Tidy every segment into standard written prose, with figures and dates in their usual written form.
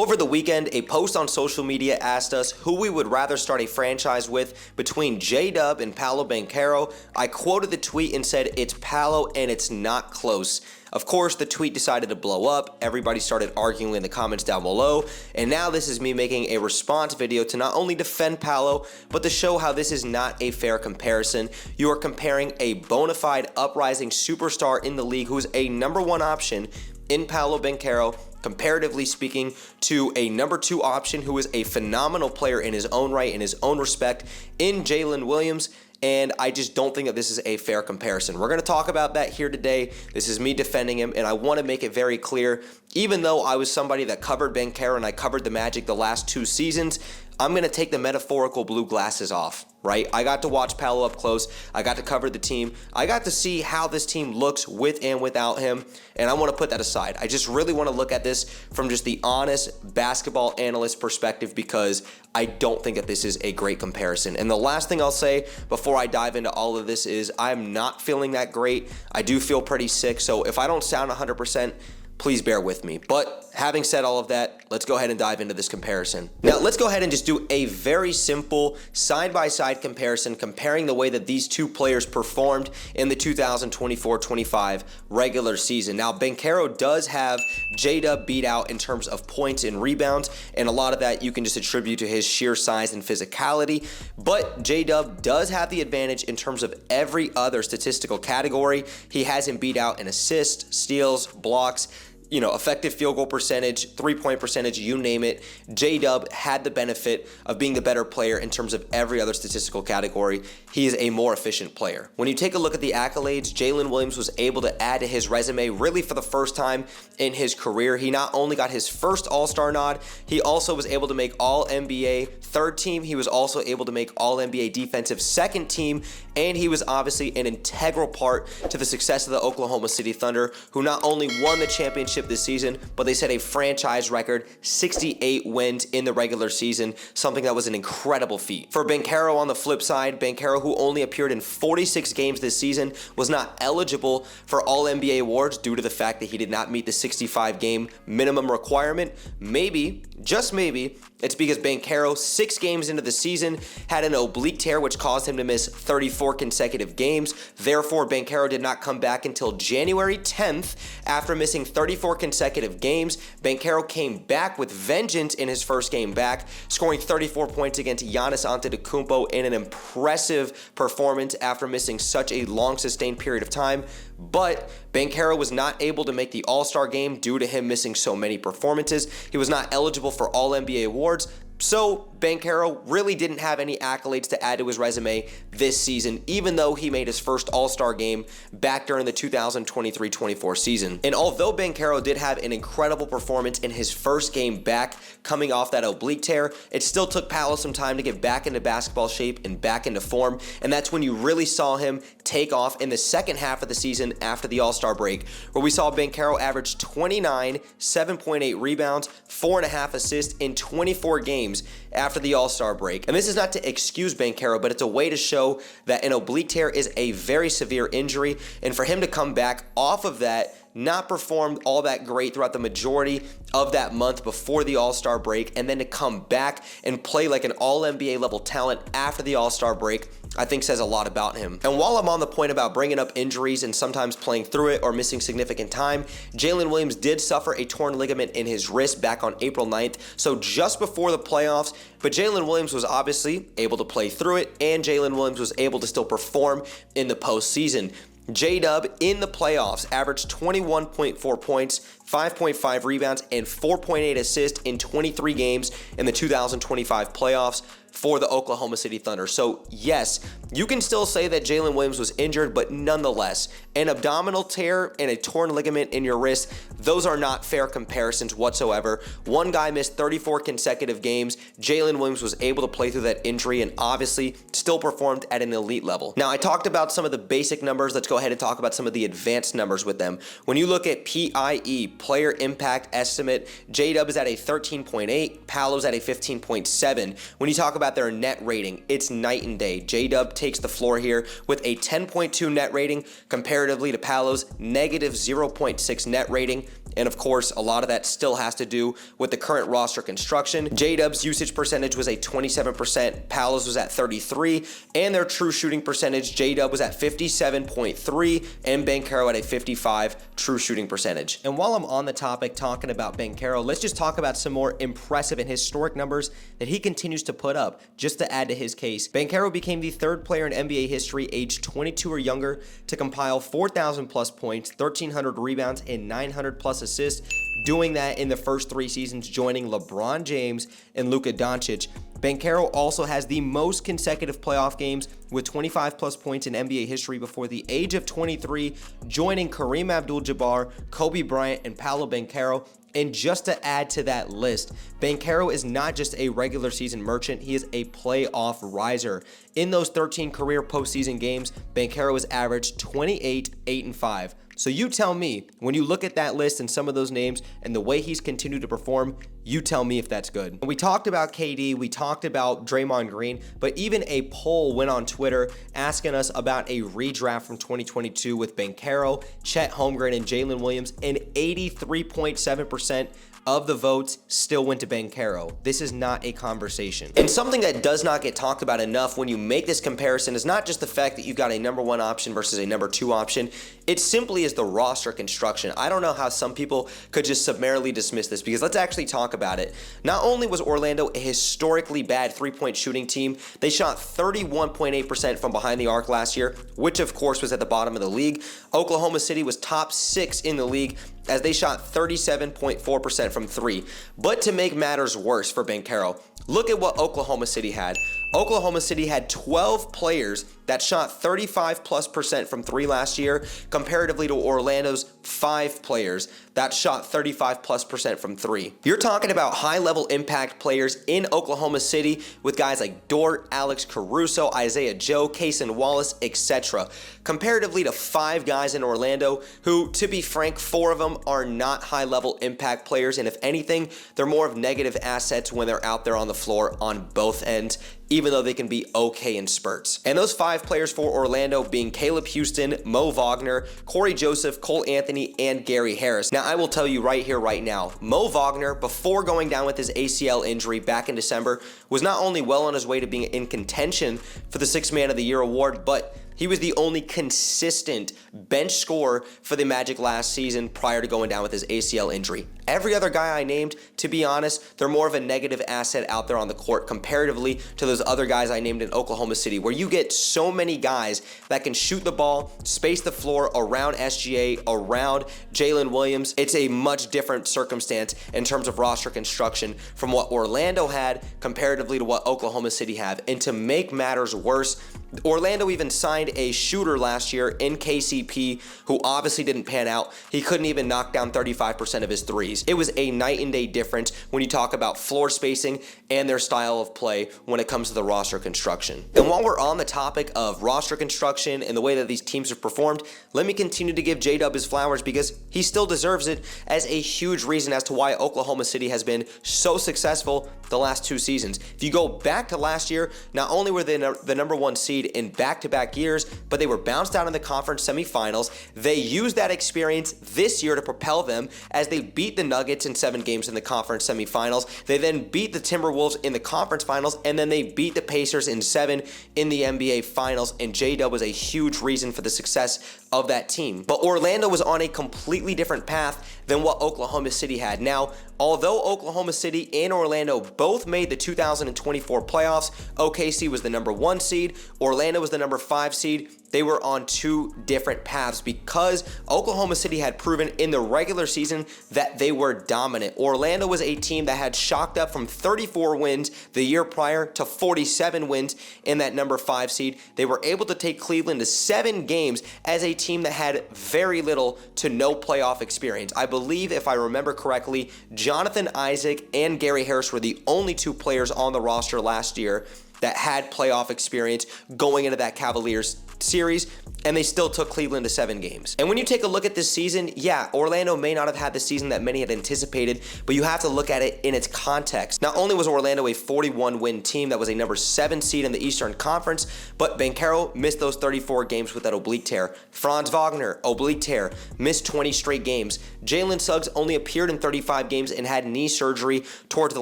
Over the weekend, a post on social media asked us who we would rather start a franchise with between J-Dub and Paolo Banchero. I quoted the tweet and said, "It's Paolo and it's not close." Of course, the tweet decided to blow up. Everybody started arguing in the comments down below. And now this is me making a response video to not only defend Paolo, but to show how this is not a fair comparison. You are comparing a bona fide uprising superstar in the league who is a #1 option in Paolo Banchero, comparatively speaking, to a #2 option who is a phenomenal player in his own right, in his own respect, in Jalen Williams. And I just don't think that this is a fair comparison. We're going to talk about that here today. This is me defending him, and I want to make it very clear, even though I was somebody that covered Banchero and I covered the Magic the last 2 seasons, I'm going to take the metaphorical blue glasses off, right? I got to watch Paolo up close. I got to cover the team. I got to see how this team looks with and without him, and I want to put that aside. I just really want to look at this from just the honest basketball analyst perspective because I don't think that this is a great comparison. And the last thing I'll say before I dive into all of this is I'm not feeling that great. I do feel pretty sick, so if I don't sound 100%, please bear with me. But having said all of that, let's go ahead and dive into this comparison. Now, let's go ahead and just do a very simple side-by-side comparison comparing the way that these two players performed in the 2024-25 regular season. Now, Banchero does have J-Dub beat out in terms of points and rebounds, and a lot of that you can just attribute to his sheer size and physicality. But J-Dub does have the advantage in terms of every other statistical category. He has him beat out in assists, steals, blocks, effective field goal percentage, 3-point percentage, you name it. J-Dub had the benefit of being the better player in terms of every other statistical category. He is a more efficient player. When you take a look at the accolades, Jalen Williams was able to add to his resume really for the first time in his career. He not only got his first All-Star nod, he also was able to make All-NBA third team. He was also able to make All-NBA defensive second team, and he was obviously an integral part to the success of the Oklahoma City Thunder, who not only won the championship this season, but they set a franchise record 68 wins in the regular season, something that was an incredible feat. For Banchero on the flip side, Banchero, who only appeared in 46 games this season, was not eligible for All-NBA awards due to the fact that he did not meet the 65-game minimum requirement. Maybe, just maybe, it's because Banchero, 6 games into the season, had an oblique tear which caused him to miss 34 consecutive games. Therefore, Banchero did not come back until January 10th after missing 34 consecutive games. Banchero came back with vengeance in his first game back, scoring 34 points against Giannis Antetokounmpo in an impressive performance after missing such a long sustained period of time. But Banchero was not able to make the All-Star game due to him missing so many performances. He was not eligible for All-NBA awards. So Banchero really didn't have any accolades to add to his resume this season, even though he made his first All-Star game back during the 2023-24 season. And although Banchero did have an incredible performance in his first game back coming off that oblique tear, it still took Paolo some time to get back into basketball shape and back into form, and that's when you really saw him take off in the second half of the season after the All-Star break, where we saw Banchero average 29, 7.8 rebounds, 4.5 assists in 24 games after the All-Star break. And this is not to excuse Banchero, but it's a way to show that an oblique tear is a very severe injury, and for him to come back off of that, not performed all that great throughout the majority of that month before the All-Star break, and then to come back and play like an All-NBA level talent after the All-Star break, I think says a lot about him. And while I'm on the point about bringing up injuries and sometimes playing through it or missing significant time, Jalen Williams did suffer a torn ligament in his wrist back on April 9th, so just before the playoffs, but Jalen Williams was obviously able to play through it, and Jalen Williams was able to still perform in the postseason. J-Dub in the playoffs averaged 21.4 points, 5.5 rebounds, and 4.8 assists in 23 games in the 2025 playoffs for the Oklahoma City Thunder. So yes, you can still say that Jalen Williams was injured, but nonetheless, an abdominal tear and a torn ligament in your wrist, those are not fair comparisons whatsoever. One guy missed 34 consecutive games. Jalen Williams was able to play through that injury and obviously still performed at an elite level. Now, I talked about some of the basic numbers. Let's go ahead and talk about some of the advanced numbers with them. When you look at PIE, player impact estimate, J-Dub is at a 13.8, Paolo's at a 15.7. When you talk about their net rating, it's night and day. J-Dub takes the floor here with a 10.2 net rating comparatively to Paolo's negative 0.6 net rating And of course, a lot of that still has to do with the current roster construction. J-Dub's usage percentage was a 27%, Paolo's was at 33%, and their true shooting percentage, J-Dub was at 57.3%, and Banchero at a 55% true shooting percentage. And while I'm on the topic talking about Banchero, let's just talk about some more impressive and historic numbers that he continues to put up. Just to add to his case, Banchero became the third player in NBA history aged 22 or younger to compile 4,000 plus points, 1,300 rebounds, and 900 plus assists, doing that in the first 3 seasons, joining LeBron James and Luka Doncic. Banchero also has the most consecutive playoff games with 25 plus points in NBA history before the age of 23, joining Kareem Abdul-Jabbar, Kobe Bryant, and Paolo Banchero. And just to add to that list, Banchero is not just a regular season merchant, he is a playoff riser. In those 13 career postseason games, Banchero has averaged 28, 8, and 5. So you tell me, when you look at that list and some of those names and the way he's continued to perform, you tell me if that's good. We talked about KD, we talked about Draymond Green, but even a poll went on Twitter asking us about a redraft from 2022 with Banchero, Chet Holmgren, and Jalen Williams, and 83.7% of the votes still went to Banchero. This is not a conversation. And something that does not get talked about enough when you make this comparison is not just the fact that you've got a number 1 option versus a number 2 option. It simply is the roster construction. I don't know how some people could just summarily dismiss this, because let's actually talk about it. Not only was Orlando a historically bad 3-point shooting team, they shot 31.8% from behind the arc last year, which of course was at the bottom of the league. Oklahoma City was top 6 in the league as they shot 37.4% from 3. But to make matters worse for Banchero, look at what Oklahoma City had. Oklahoma City had 12 players that shot 35+% from 3 last year, comparatively to Orlando's 5 players that shot 35+% from 3. You're talking about high-level impact players in Oklahoma City with guys like Dort, Alex Caruso, Isaiah Joe, Cason Wallace, etc. Comparatively to 5 guys in Orlando who, to be frank, 4 of them are not high-level impact players, and if anything, they're more of negative assets when they're out there on the floor on both ends, even though they can be okay in spurts. And those 5 players for Orlando being Caleb Houston, Mo Wagner, Corey Joseph, Cole Anthony, and Gary Harris. Now, I will tell you right here, right now, Mo Wagner, before going down with his ACL injury back in December, was not only well on his way to being in contention for the 6th Man of the Year award, but he was the only consistent bench scorer for the Magic last season prior to going down with his ACL injury. Every other guy I named, to be honest, they're more of a negative asset out there on the court comparatively to those other guys I named in Oklahoma City, where you get so many guys that can shoot the ball, space the floor around SGA, around Jalen Williams. It's a much different circumstance in terms of roster construction from what Orlando had comparatively to what Oklahoma City have. And to make matters worse, Orlando even signed a shooter last year in KCP who obviously didn't pan out. He couldn't even knock down 35% of his threes. It was a night and day difference when you talk about floor spacing and their style of play when it comes to the roster construction. And while we're on the topic of roster construction and the way that these teams have performed, let me continue to give J-Dub his flowers because he still deserves it as a huge reason as to why Oklahoma City has been so successful the last 2 seasons. If you go back to last year, not only were they the number 1 seed in back-to-back years, but they were bounced out in the conference semifinals. They used that experience this year to propel them as they beat the Nuggets in 7 games in the conference semifinals. They then beat the Timberwolves in the conference finals, and then they beat the Pacers in 7 in the NBA finals, and J-Dub was a huge reason for the success of that team. But Orlando was on a completely different path than what Oklahoma City had. Now, although Oklahoma City and Orlando both made the 2024 playoffs, OKC was the number 1 seed, Orlando was the number 5 seed. They were on 2 different paths because Oklahoma City had proven in the regular season that they were dominant. Orlando was a team that had shocked up from 34 wins the year prior to 47 wins in that number 5 seed. They were able to take Cleveland to 7 games as a team that had very little to no playoff experience. I believe, if I remember correctly, Jonathan Isaac and Gary Harris were the only 2 players on the roster last year that had playoff experience going into that Cavaliers series. and they still took Cleveland to 7 games. And when you take a look at this season, yeah, Orlando may not have had the season that many had anticipated, but you have to look at it in its context. Not only was Orlando a 41-win team that was a number 7 seed in the Eastern Conference, but Banchero missed those 34 games with that oblique tear. Franz Wagner, oblique tear, missed 20 straight games. Jalen Suggs only appeared in 35 games and had knee surgery towards the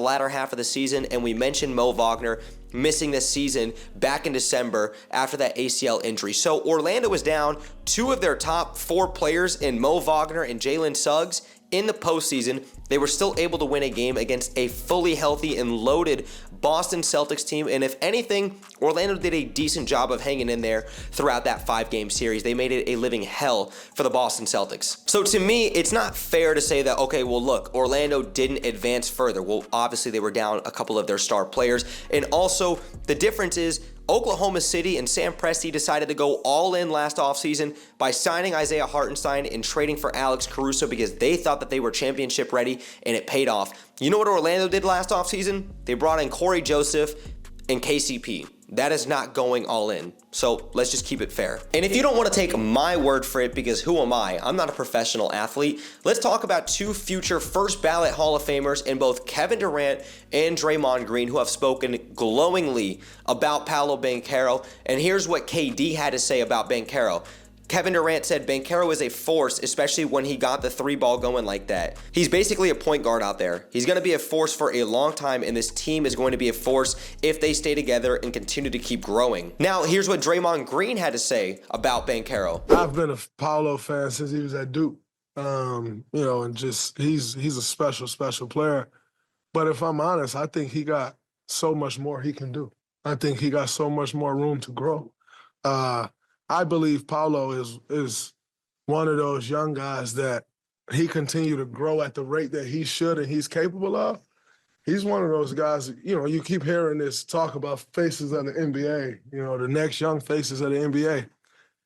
latter half of the season, and we mentioned Mo Wagner missing this season back in December after that ACL injury. So Orlando was down 2 of their top 4 players in Mo Wagner and Jalen Suggs in the postseason. They were still able to win a game against a fully healthy and loaded Boston Celtics team. And if anything, Orlando did a decent job of hanging in there throughout that 5-game series. They made it a living hell for the Boston Celtics. So to me, it's not fair to say that, okay, well, look, Orlando didn't advance further. Well, obviously they were down a couple of their star players. And also the difference is Oklahoma City and Sam Presti decided to go all in last offseason by signing Isaiah Hartenstein and trading for Alex Caruso because they thought that they were championship ready, and it paid off. You know what Orlando did last offseason? They brought in Corey Joseph and KCP. That is not going all in. So let's just keep it fair. And if you don't want to take my word for it, because who am I? I'm not a professional athlete. Let's talk about 2 future first ballot Hall of Famers in both Kevin Durant and Draymond Green, who have spoken glowingly about Paolo Banchero. And here's what KD had to say about Banchero. Kevin Durant said Banchero is a force, especially when he got the 3-ball going like that. He's basically a point guard out there. He's going to be a force for a long time, and this team is going to be a force if they stay together and continue to keep growing. Now, here's what Draymond Green had to say about Banchero. I've been a Paolo fan since he was at Duke. And just he's a special player. But if I'm honest, I think he got so much more he can do. I think he got so much more room to grow. I believe Paolo is one of those young guys that he continue to grow at the rate that he should and he's capable of. He's one of those guys, you keep hearing this talk about faces of the NBA, the next young faces of the NBA.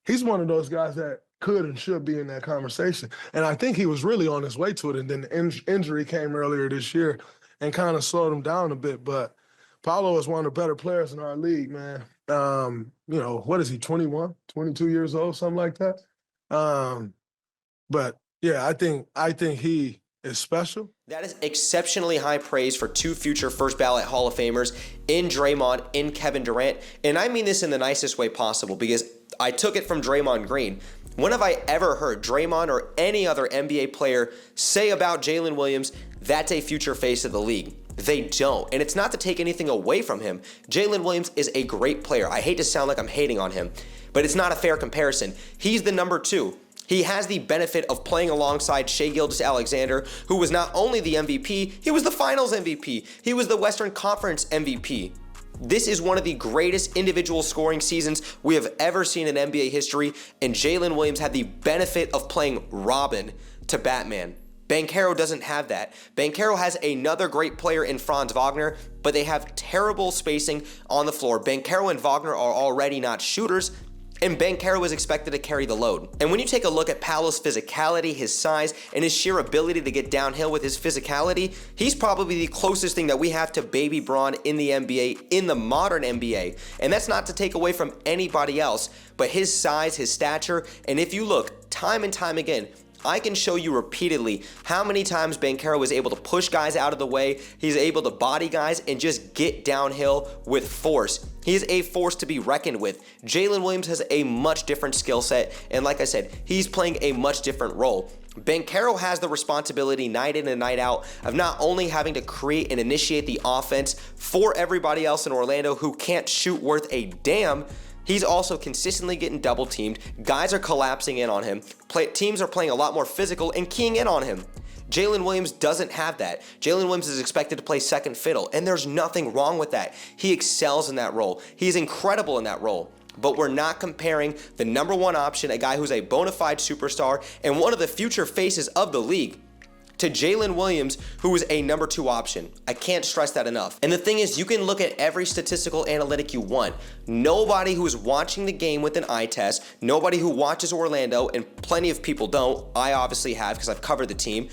He's one of those guys that could and should be in that conversation. And I think he was really on his way to it, and then the injury came earlier this year and kind of slowed him down a bit. But Paolo is one of the better players in our league, man. What is he, 21, 22 years old, something like that? But yeah, I think he is special. That is exceptionally high praise for 2 future first ballot Hall of Famers in Draymond and Kevin Durant. And I mean this in the nicest way possible because I took it from Draymond Green. When have I ever heard Draymond or any other NBA player say about Jalen Williams, that's a future face of the league? They don't. And it's not to take anything away from him. Jalen Williams is a great player. I hate to sound like I'm hating on him, but it's not a fair comparison. He's the number 2. He has the benefit of playing alongside Shai Gilgeous-Alexander, who was not only the MVP, he was the Finals MVP. He was the Western Conference MVP. This is one of the greatest individual scoring seasons we have ever seen in NBA history, and Jalen Williams had the benefit of playing Robin to Batman. Banchero doesn't have that. Banchero has another great player in Franz Wagner, but they have terrible spacing on the floor. Banchero and Wagner are already not shooters, and Banchero is expected to carry the load. And when you take a look at Paolo's physicality, his size, and his sheer ability to get downhill with his physicality, he's probably the closest thing that we have to Baby Braun in the NBA, in the modern NBA. And that's not to take away from anybody else, but his size, his stature, and if you look time and time again, I can show you repeatedly how many times Banchero is able to push guys out of the way. He's able to body guys and just get downhill with force. He is a force to be reckoned with. Jalen Williams has a much different skill set, and like I said, he's playing a much different role. Banchero has the responsibility night in and night out of not only having to create and initiate the offense for everybody else in Orlando who can't shoot worth a damn. He's also consistently getting double teamed. Guys are collapsing in on him. Teams are playing a lot more physical and keying in on him. Jalen Williams doesn't have that. Jalen Williams is expected to play second fiddle, and there's nothing wrong with that. He excels in that role. He's incredible in that role. But we're not comparing the number 1 option, a guy who's a bona fide superstar and one of the future faces of the league, to Jalen Williams, who is a number 2 option. I can't stress that enough. And the thing is, you can look at every statistical analytic you want. Nobody who is watching the game with an eye test, nobody who watches Orlando, and plenty of people don't, I obviously have because I've covered the team,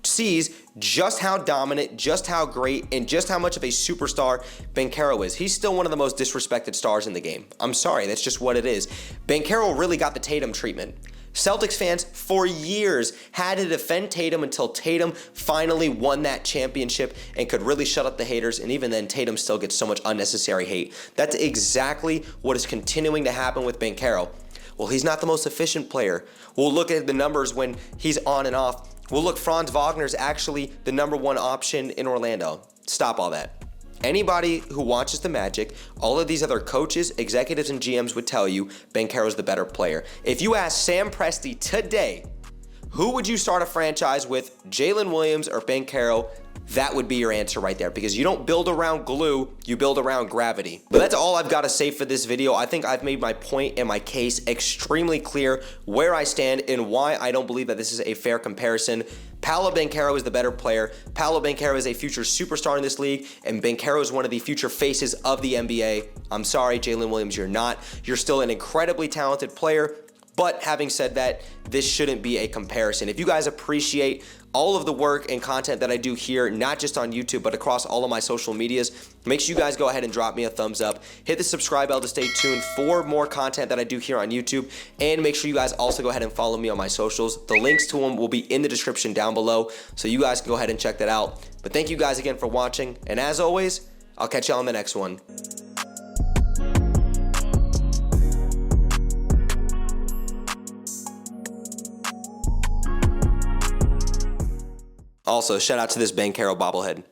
sees just how dominant, just how great, and just how much of a superstar Banchero is. He's still one of the most disrespected stars in the game. I'm sorry, that's just what it is. Banchero really got the Tatum treatment. Celtics fans for years had to defend Tatum until Tatum finally won that championship and could really shut up the haters, and even then Tatum still gets so much unnecessary hate. That's exactly what is continuing to happen with Banchero. Well, he's not the most efficient player. We'll look at the numbers when he's on and off. Well, look, Franz Wagner's actually the #1 option in Orlando. Stop all that. Anybody who watches the Magic, all of these other coaches, executives, and GMs would tell you Banchero's the better player. If you ask Sam Presti today, who would you start a franchise with, Jalen Williams or Banchero? That would be your answer right there, because you don't build around glue, you build around gravity. But that's all I've got to say for this video. I think I've made my point and my case extremely clear where I stand and why I don't believe that this is a fair comparison. Paolo Banchero is the better player. Paolo Banchero is a future superstar in this league, and Banchero is one of the future faces of the NBA. I'm sorry, Jalen Williams, you're not. You're still an incredibly talented player. But having said that, this shouldn't be a comparison. If you guys appreciate all of the work and content that I do here, not just on YouTube, but across all of my social medias, make sure you guys go ahead and drop me a thumbs up. Hit the subscribe bell to stay tuned for more content that I do here on YouTube. And make sure you guys also go ahead and follow me on my socials. The links to them will be in the description down below, so you guys can go ahead and check that out. But thank you guys again for watching. And as always, I'll catch you on the next one. Also, shout out to this Banchero bobblehead.